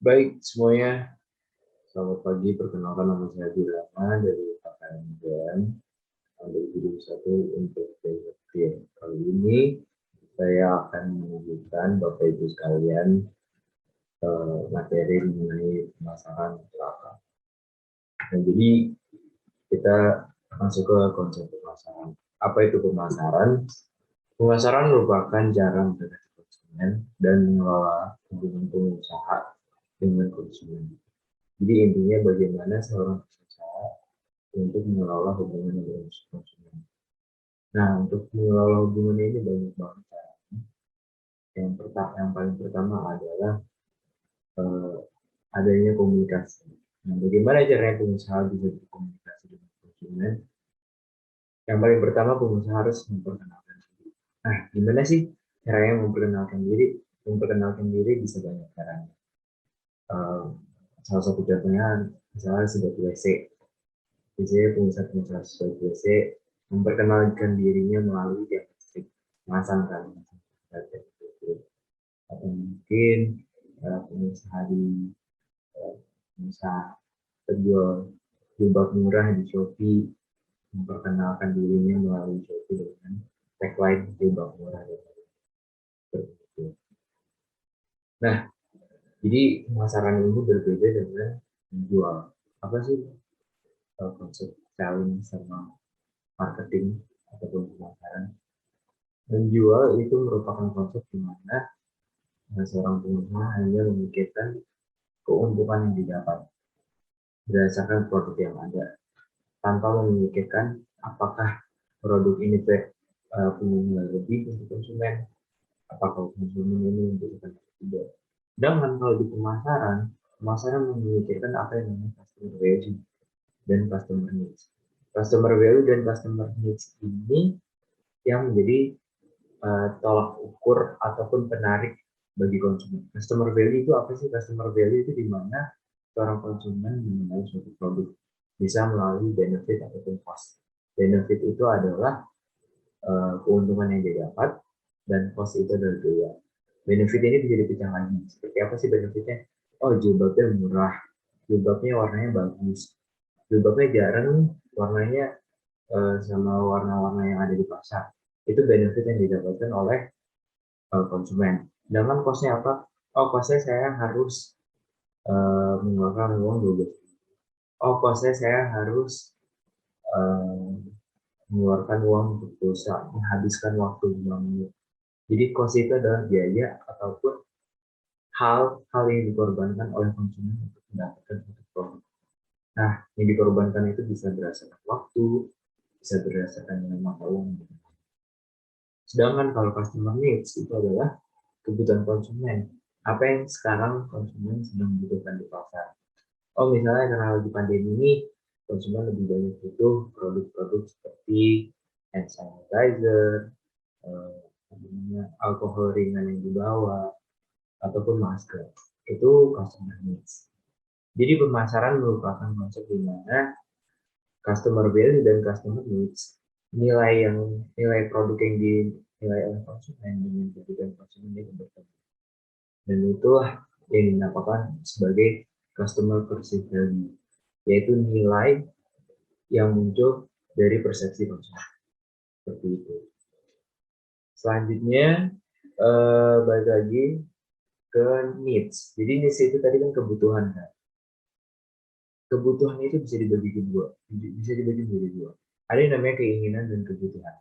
Baik semuanya, selamat pagi. Perkenalkan nama saya Birama dari KKN tahun 2021 untuk PMT. Kali ini saya akan menunjukkan Bapak Ibu sekalian materi mengenai pemasaran belakang. Nah, jadi kita masuk ke konsep pemasaran. Apa itu pemasaran? Pemasaran merupakan cara mendekati konsumen dan mengelola hubungan pengusaha dengan konsumen. Jadi intinya bagaimana seorang pengusaha untuk mengelola hubungan dengan konsumen. Nah, untuk mengelola hubungan ini banyak banget cara. Yang paling pertama adalah eh, adanya komunikasi. Nah, bagaimana caranya pengusaha bisa berkomunikasi dengan konsumen? Yang paling pertama pengusaha harus memperkenalkan diri. Nah, gimana sih caranya memperkenalkan diri? Memperkenalkan diri bisa banyak caranya. Eh, Salah satu contohnya misalnya sudah WC. Biasanya pengusaha-pengusaha sudah WC memperkenalkan dirinya melalui tiap listrik, memasangkan atau mungkin pengusaha pengusaha penjual jilbab murah di Shopee memperkenalkan dirinya melalui Shopee dengan tagline jilbab murah dan seperti itu. Nah, jadi pemasaran ini berbeda dengan menjual. Apa sih konsep selling sama marketing ataupun pemasaran? Menjual itu merupakan konsep di mana seorang pengusaha hanya memikirkan keuntungan yang didapat berdasarkan produk yang ada, tanpa memikirkan apakah produk ini punya nilai lebih untuk konsumen, apakah konsumen ini membutuhkan atau tidak. Sedangkan kalau di pemasaran, pemasaran memikirkan apa yang namanya customer value dan customer needs. Customer value dan customer needs ini yang menjadi tolak ukur ataupun penarik bagi konsumen. Customer value itu apa sih? Customer value itu di mana seorang konsumen mengenai suatu produk bisa melalui benefit ataupun cost. Benefit itu adalah keuntungan yang dia dapat dan cost itu adalah biaya. Benefit ini bisa dipecah lagi. Seperti apa sih benefitnya? Oh, jilbabnya murah, jilbabnya warnanya bagus, jilbabnya jarang warnanya sama warna-warna yang ada di pasar. Itu benefit yang didapatkan oleh konsumen. Sedangkan cost-nya apa? Oh, cost-nya saya harus mengeluarkan uang 12. Oh, cost-nya saya harus uh, mengeluarkan uang untuk pulsa, menghabiskan waktu 5 menit. Jadi cost itu adalah biaya ataupun hal-hal yang dikorbankan oleh konsumen untuk mendapatkan suatu produk. Nah, yang dikorbankan itu bisa berdasarkan waktu, bisa berdasarkan nilai mata uang. Sedangkan kalau customer needs itu adalah kebutuhan konsumen. Apa yang sekarang konsumen sedang butuhkan di pasar. Oh, misalnya karena lagi pandemi ini, konsumen lebih banyak butuh produk-produk seperti hand sanitizer, alkohol ringan yang dibawa, ataupun masker. Itu customer needs. Jadi pemasaran merupakan konsep di mana customer value dan customer needs, nilai produk yang dinilai oleh konsumen dengan kebutuhan konsumen itu bertemu. Dan itulah yang dinamakan sebagai customer perceived value, yaitu nilai yang muncul dari persepsi konsumen. Seperti itu. Selanjutnya, balik lagi ke needs. Jadi needs itu tadi kan kebutuhan kan. Kebutuhan itu bisa dibagi menjadi dua. Ada yang namanya keinginan dan kebutuhan.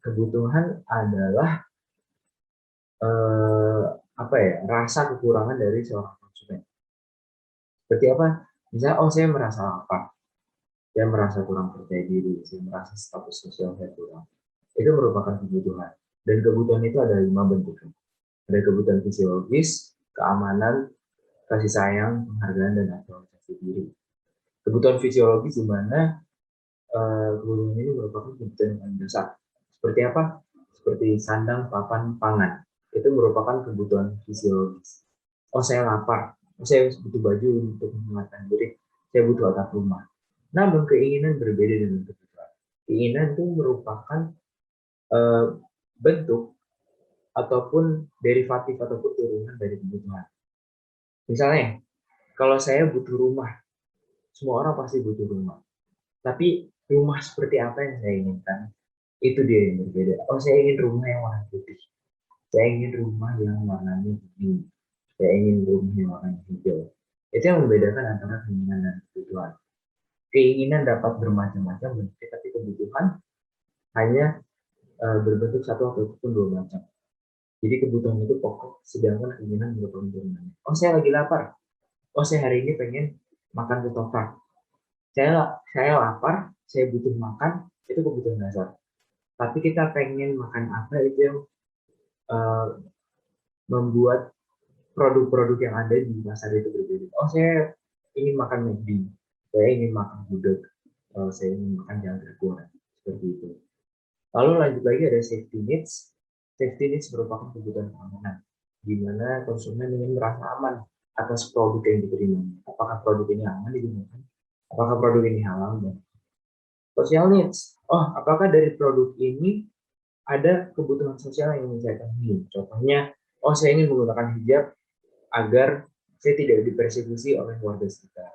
Kebutuhan adalah eh, apa ya, rasa kekurangan dari seorang konsumen. Seperti apa? Misalnya, oh saya merasa lapar, saya merasa kurang percaya diri, saya merasa status sosial saya kurang. Itu merupakan kebutuhan. Dan kebutuhan itu ada 5 bentuknya. Ada kebutuhan fisiologis, keamanan, kasih sayang, penghargaan, dan aktualisasi diri. Kebutuhan fisiologis di mana kebutuhan ini merupakan kebutuhan yang paling dasar. Seperti apa? Seperti sandang, papan, pangan. Itu merupakan kebutuhan fisiologis. Oh, saya lapar. Oh, saya butuh baju untuk menghangatkan diri. Saya butuh atap rumah. Namun keinginan berbeda dengan kebutuhan. Keinginan itu merupakan uh, bentuk ataupun derivatif ataupun turunan dari kebutuhan. Misalnya, kalau saya butuh rumah, semua orang pasti butuh rumah. Tapi rumah seperti apa yang saya inginkan, itu dia yang berbeda. Oh, saya ingin rumah yang warna putih. Saya ingin rumah yang warnanya biru. Saya ingin rumah yang warnanya hijau. Itu yang membedakan antara keinginan dan kebutuhan. Keinginan dapat bermacam-macam bentuk, tapi kebutuhan hanya berbentuk satu ataupun dua macam. Jadi kebutuhan itu pokok, sedangkan keinginan merupakan turunan. Oh, saya lagi lapar. Oh, saya hari ini pengen makan ketoprak. Saya lapar, saya butuh makan, itu kebutuhan dasar. Tapi kita pengen makan apa itu yang uh, membuat produk-produk yang ada di pasar itu berbeda. Oh, saya ingin makan McD, saya ingin makan gudeg, saya ingin makan jangkrik goreng, seperti itu. Lalu lanjut lagi ada safety needs. Safety needs merupakan kebutuhan keamanan, di mana konsumen ingin merasa aman atas produk yang diterima. Apakah produk ini aman digunakan? Apakah produk ini halal? Dan social needs. Oh, apakah dari produk ini ada kebutuhan sosial yang ingin saya penuhi? Contohnya, oh saya ingin menggunakan hijab agar saya tidak dipersekusi oleh warga sekitar.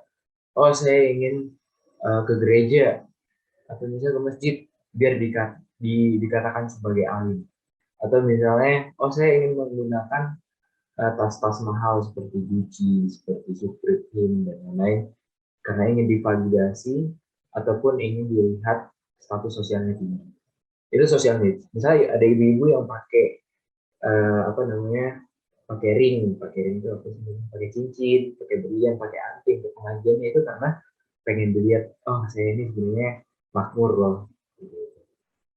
Oh, saya ingin ke gereja atau misalnya ke masjid biar dikatakan sebagai alim. Atau misalnya, oh saya ingin menggunakan tas-tas mahal seperti Gucci, seperti Supreme, dan lain-lain karena ingin divalidasi ataupun ingin dilihat status sosialnya tinggi. Itu social needs. Misalnya ada ibu-ibu yang pakai apa namanya, pakai ring itu apa sih, pakai cincin, pakai berlian, pakai anting untuk pengajiannya itu karena pengen dilihat, oh saya ini sebenarnya makmur loh.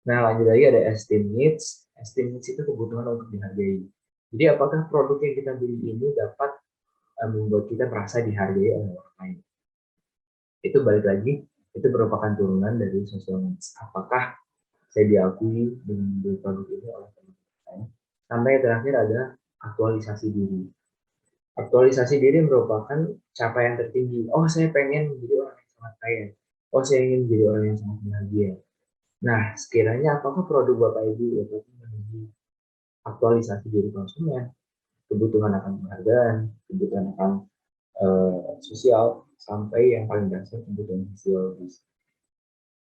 Nah lanjut lagi ada esteem needs. Esteem needs itu kebutuhan untuk dihargai. Jadi apakah produk yang kita beli ini dapat membuat kita merasa dihargai oleh orang lain? Itu balik lagi, itu merupakan turunan dari social needs. Apakah saya diakui dengan produk ini oleh teman-teman saya? Sampai terakhir ada aktualisasi diri. Aktualisasi diri merupakan capaian tertinggi. Oh, saya pengen menjadi orang yang sangat kaya. Oh, saya ingin menjadi orang yang sangat bahagia. Nah, sekiranya apakah produk Bapak Ibu dapat memenuhi aktualisasi diri konsumen, kebutuhan akan penghargaan, kebutuhan akan sosial, sampai yang paling dasar kebutuhan fisiologis.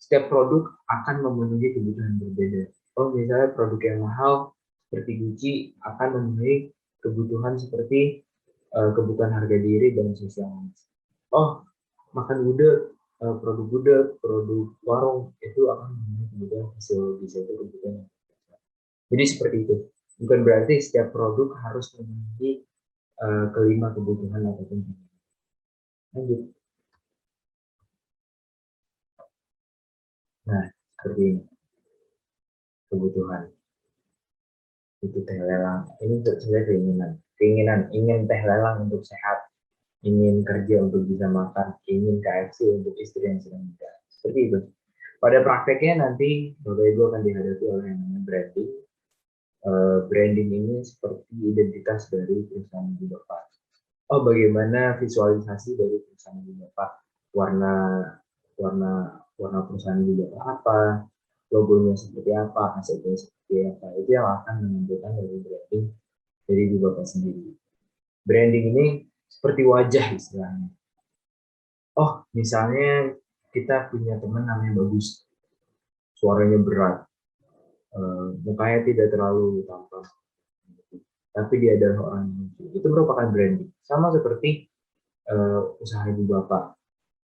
Setiap produk akan memenuhi kebutuhan berbeda. Oh, misalnya produk yang mahal seperti Gucci akan memenuhi kebutuhan seperti kebutuhan harga diri dan sosial. Oh, makan gudeg, produk gudeg, produk warung itu akan memenuhi kebutuhan fisiologis, itu kebutuhan. Jadi seperti itu. Bukan berarti setiap produk harus memenuhi kelima kebutuhan ataupun. Lanjut. Nah, seperti ini kebutuhan. Itu teh lelang. Ini sebenarnya keinginan ingin teh lelang untuk sehat, ingin kerja untuk bisa makan, ingin KFC untuk istri yang sedang nikah. Seperti itu. Pada prakteknya nanti Bapak Ibu akan dihadapi oleh yang namanya branding. Branding ini seperti identitas dari perusahaan Ibu Bapak. Oh, bagaimana visualisasi dari perusahaan Ibu Bapak? Warna warna warna perusahaan Ibu Bapak apa? Logonya seperti apa? Hasilnya seperti apa? Itu yang akan menentukan dari branding dari Ibu Bapak sendiri. Branding ini seperti wajah istilahnya. Oh, misalnya kita punya teman namanya Bagus, suaranya berat, mukanya tidak terlalu tampan, tapi dia adalah orang yang lucu. Itu merupakan branding. Sama seperti usaha Ibu Bapak.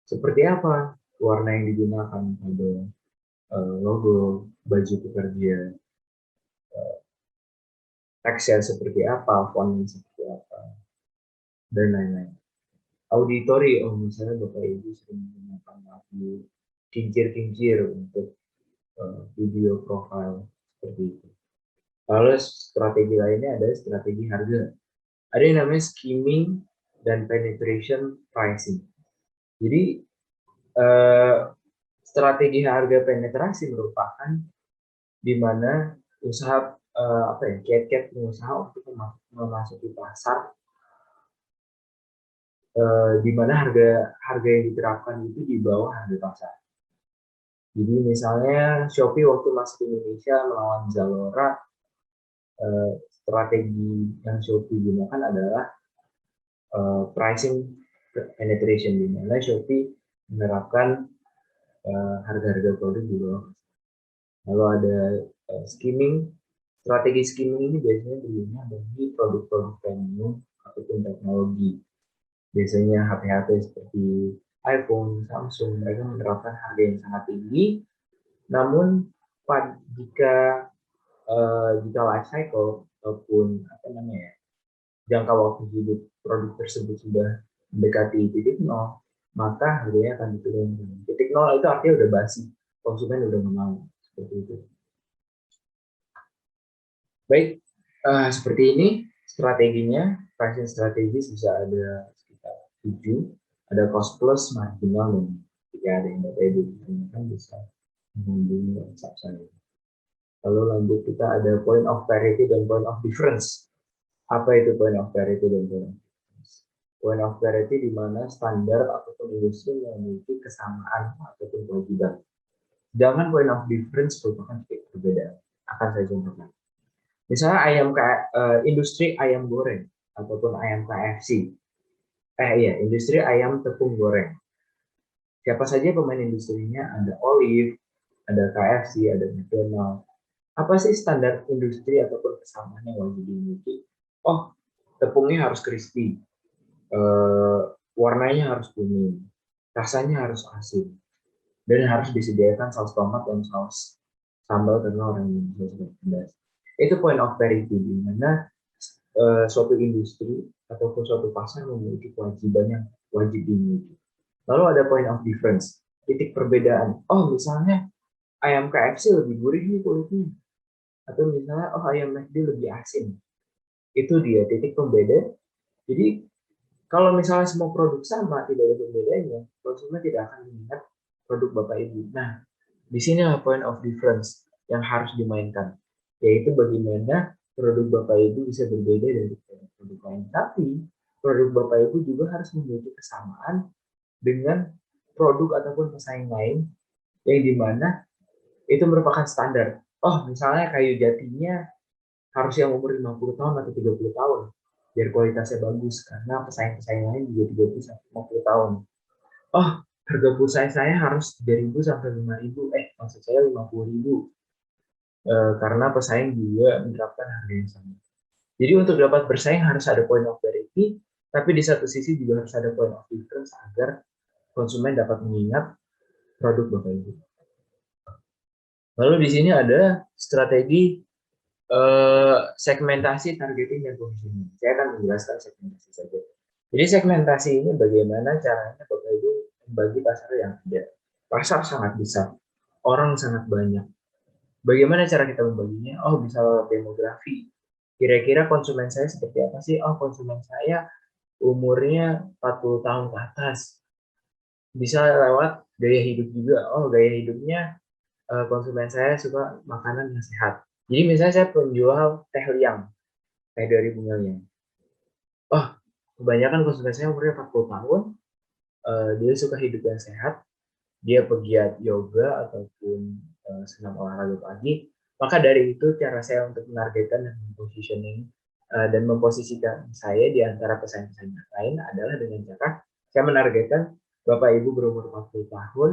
Seperti apa warna yang digunakan pada logo, baju pekerja, teksnya seperti apa, fontnya seperti apa, dan lain-lain. Auditori, oh misalnya Bapak Ibu sering menggunakan lagu kincir-kincir untuk video profile seperti itu. Lalu strategi lainnya ada strategi harga. Ada yang namanya skimming dan penetration pricing. Jadi strategi harga penetrasi merupakan di mana usaha apa ya, kiat-kiat pengusaha untuk memasuki pasar di mana harga yang diterapkan itu di bawah harga pasar. Jadi misalnya Shopee waktu masuk ke Indonesia melawan Zalora, strategi yang Shopee gunakan adalah pricing penetration, di mana Shopee menerapkan harga-harga produk di bawah. Lalu ada skimming. Strategi skimming ini biasanya berguna bagi produk-produk premium ataupun teknologi. Biasanya HP-HP seperti iPhone, Samsung, mereka menerapkan harga yang sangat tinggi. Namun jika life cycle ataupun jangka waktu hidup produk tersebut sudah mendekati titik nol, maka harganya akan diturunkan. Titik nol itu artinya udah basi, konsumen udah nggak mau, seperti itu. Baik, seperti ini strateginya. Pricing strategis bisa ada sekitar 7. Ada cost plus, marginal, dan jika ada yang Bapak Ibu tanyakan bisa menghubungi WhatsApp saya. Lalu lanjut, kita ada point of parity dan point of difference. Apa itu point of parity dan point of difference? Point of parity di mana standar ataupun industri memiliki kesamaan ataupun kewajiban. Sedangkan point of difference merupakan titik perbedaan. Akan saya contohkan. Misalnya industri ayam goreng ataupun ayam KFC. Industri ayam tepung goreng. Siapa saja pemain industrinya? Ada Olive, ada KFC, ada McDonald. Apa sih standar industri ataupun kesamaan yang wajib dimiliki? Oh, tepungnya harus crispy, warnanya harus kuning, rasanya harus asin, dan harus disediakan saus tomat dan saus sambal karena orang Indonesia sudah pedas. Itu point of parity, di mana suatu industri ataupun suatu pasar memiliki kewajiban yang wajib dimiliki. Lalu ada point of difference, titik perbedaan. Oh, misalnya ayam KFC lebih gurih nih kulitnya, atau misalnya ayam McD lebih asin. Itu dia titik pembeda. Jadi kalau misalnya semua produk sama, tidak ada pembedanya, konsumen tidak akan mengingat produk Bapak Ibu. Nah, di sini point of difference yang harus dimainkan, yaitu bagaimana produk Bapak Ibu bisa berbeda dari produk lain. Tapi produk Bapak Ibu juga harus memiliki kesamaan dengan produk ataupun pesaing lain yang dimana itu merupakan standar. Oh, misalnya kayu jatinya harus yang umur 50 tahun atau 30 tahun biar kualitasnya bagus, karena pesaing-pesaing lain juga 30 sampai 50 tahun. Oh, harga pulsa saya harus 3.000 sampai 5.000, maksud saya 50.000, karena pesaing juga menerapkan harga yang sama. Jadi untuk dapat bersaing harus ada point of parity, tapi di satu sisi juga harus ada point of difference agar konsumen dapat mengingat produk Bapak Ibu. Lalu di sini ada strategi segmentasi, targeting, dan positioning. Saya akan menjelaskan segmentasi saja. Jadi segmentasi ini bagaimana caranya Bapak Ibu membagi pasar yang ada. Pasar sangat besar, orang sangat banyak. Bagaimana cara kita membaginya? Oh, bisa lewat demografi. Kira-kira konsumen saya seperti apa sih? Oh, konsumen saya umurnya 40 tahun ke atas. Bisa lewat gaya hidup juga. Oh, gaya hidupnya konsumen saya suka makanan yang sehat. Jadi misalnya saya penjual teh liang, teh dari bunganya. Oh, kebanyakan konsumen saya umurnya 40 tahun, dia suka hidup yang sehat, dia pegiat yoga ataupun senang olahraga pagi, maka dari itu cara saya untuk menargetkan dan mempositioning dan memposisikan saya di antara pesaing-pesaing lain adalah dengan cara saya menargetkan Bapak Ibu berumur 40 tahun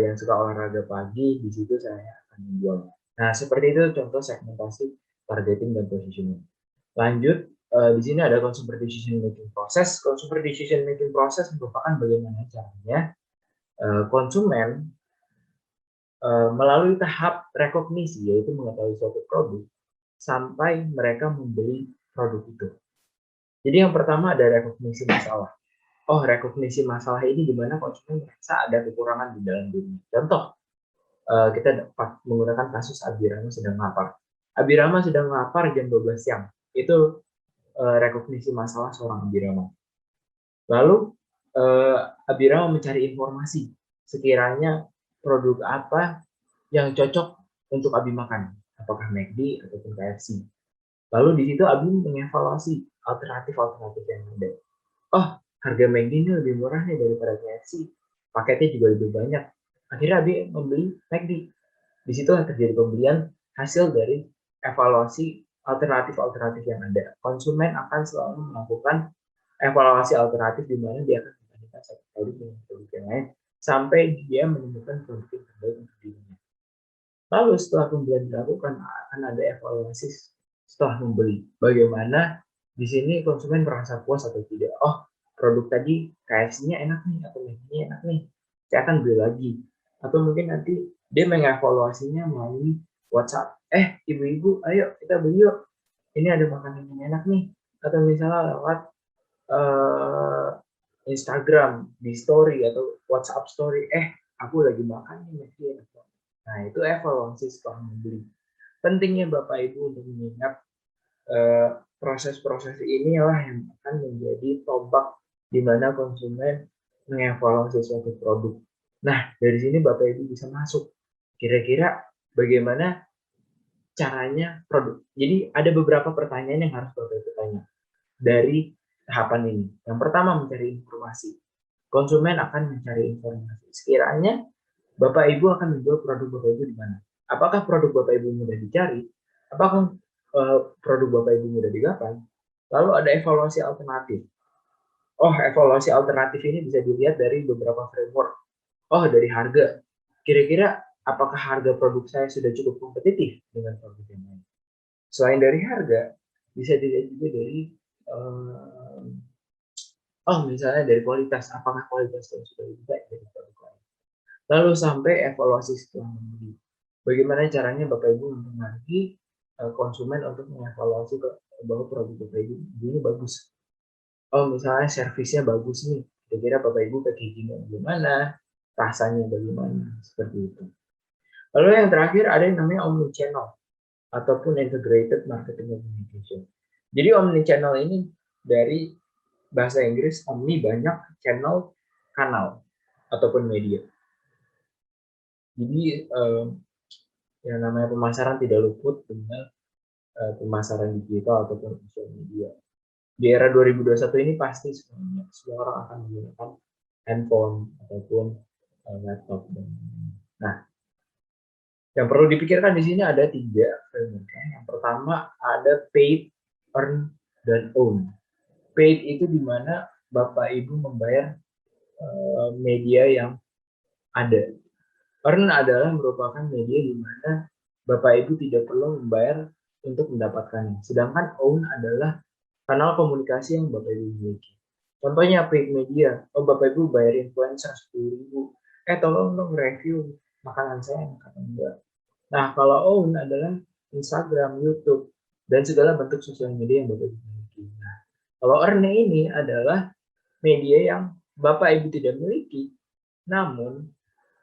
yang suka olahraga pagi, di situ saya akan menjual. Nah, seperti itu contoh segmentasi, targeting, dan positioning. Lanjut, di sini ada consumer decision making process. Consumer decision making process merupakan bagaimana caranya konsumen melalui tahap rekognisi, yaitu mengetahui suatu produk, sampai mereka membeli produk itu. Jadi yang pertama ada rekognisi masalah. Oh, rekognisi masalah ini di mana konsumen merasa ada kekurangan di dalam dirinya. Contoh, kita dapat menggunakan kasus Abirama sedang lapar. Abirama sedang lapar jam 12 siang. Itu rekognisi masalah seorang Abirama. Lalu Abirama mencari informasi sekiranya produk apa yang cocok untuk Abi makan, apakah McD ataupun KFC. Lalu di situ Abi mengevaluasi alternatif-alternatif yang ada. Oh, harga McD ini lebih murah nih daripada KFC. Paketnya juga lebih banyak. Akhirnya Abi membeli McD. Di situ terjadi pembelian hasil dari evaluasi alternatif-alternatif yang ada. Konsumen akan selalu melakukan evaluasi alternatif di mana dia akan membandingkan satu produk dengan produk yang lain sampai dia menemukan produk yang terbaik untuk dirinya. Lalu setelah pembelian dilakukan akan ada evaluasi setelah membeli. Bagaimana di sini konsumen merasa puas atau tidak. Oh, produk tadi KFC-nya enak nih atau McD-nya enak nih. Saya akan beli lagi. Atau mungkin nanti dia mengevaluasinya melalui WhatsApp. Ibu-ibu, ayo kita beli yuk. Ini ada makanan yang enak nih. Atau misalnya lewat Instagram di story atau WhatsApp story. Aku lagi makan nih McD enak banget. Nah, itu evaluasi setelah membeli. Pentingnya Bapak Ibu untuk mengingat proses-proses inilah yang akan menjadi tombak di mana konsumen mengevaluasi suatu produk. Nah, dari sini Bapak Ibu bisa masuk. Kira-kira bagaimana caranya produk. Jadi ada beberapa pertanyaan yang harus Bapak Ibu tanya dari tahapan ini. Yang pertama mencari informasi. Konsumen akan mencari informasi. Sekiranya Bapak Ibu akan menjual produk Bapak Ibu di mana? Apakah produk Bapak Ibu mudah dicari? Apakah produk Bapak Ibu mudah digapai? Lalu ada evaluasi alternatif. Evaluasi alternatif ini bisa dilihat dari beberapa framework. Dari harga. Kira-kira apakah harga produk saya sudah cukup kompetitif dengan produk yang lain? Selain dari harga, bisa dilihat juga dari misalnya dari kualitas. Apakah kualitas saya sudah lebih baik dari produk lain? Lalu sampai evaluasi setelah membeli. Bagaimana caranya Bapak Ibu mempengaruhi konsumen untuk mengevaluasi bahwa produk Bapak Ibu ini bagus. Misalnya servisnya bagus nih. Kira-kira Bapak Ibu packagingnya bagaimana, rasanya bagaimana, seperti itu. Lalu yang terakhir ada yang namanya omnichannel ataupun integrated marketing communication. Jadi omnichannel ini dari bahasa Inggris omni banyak, channel kanal ataupun media. Jadi yang namanya pemasaran tidak luput dengan pemasaran digital ataupun sosial media. Di era 2021 ini pasti semua orang akan menggunakan handphone ataupun laptop. Nah, yang perlu dipikirkan di sini ada 3 framework. Yang pertama ada paid, earn, dan own. Paid itu di mana Bapak Ibu membayar media yang ada. Earn adalah merupakan media di mana Bapak Ibu tidak perlu membayar untuk mendapatkannya. Sedangkan own adalah kanal komunikasi yang Bapak Ibu miliki. Contohnya paid media, Bapak Ibu bayar influencer 10.000, tolong dong review makanan saya enak atau enggak. Nah, kalau own adalah Instagram, YouTube, dan segala bentuk sosial media yang Bapak Ibu miliki. Nah, kalau earn ini adalah media yang Bapak Ibu tidak miliki, namun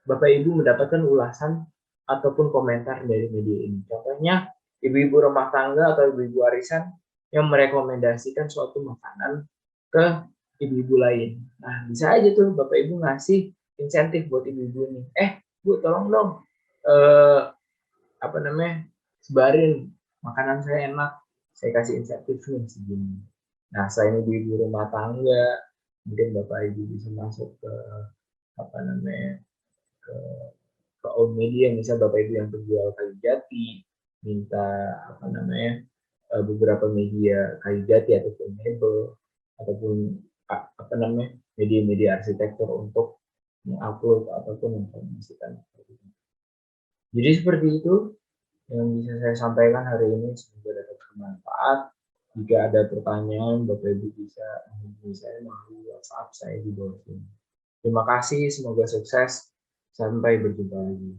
Bapak Ibu mendapatkan ulasan ataupun komentar dari media ini. Contohnya, ibu-ibu rumah tangga atau ibu-ibu arisan yang merekomendasikan suatu makanan ke ibu-ibu lain. Nah, bisa aja tuh Bapak Ibu ngasih insentif buat ibu-ibu ini. Bu, tolong dong sebarin makanan saya enak, saya kasih insentif nih segini. Nah, selain ibu-ibu rumah tangga, mungkin Bapak Ibu bisa masuk ke ke own media, misal Bapak Ibu yang penjual kayu jati, minta beberapa media kayu jati ataupun mebel ataupun media-media arsitektur untuk mengupload ataupun mempromosikan. Jadi seperti itu yang bisa saya sampaikan hari ini, semoga dapat bermanfaat. Jika ada pertanyaan, Bapak Ibu bisa menghubungi saya melalui WhatsApp saya di bawah ini. Terima kasih, semoga sukses. Sampai berjumpa lagi.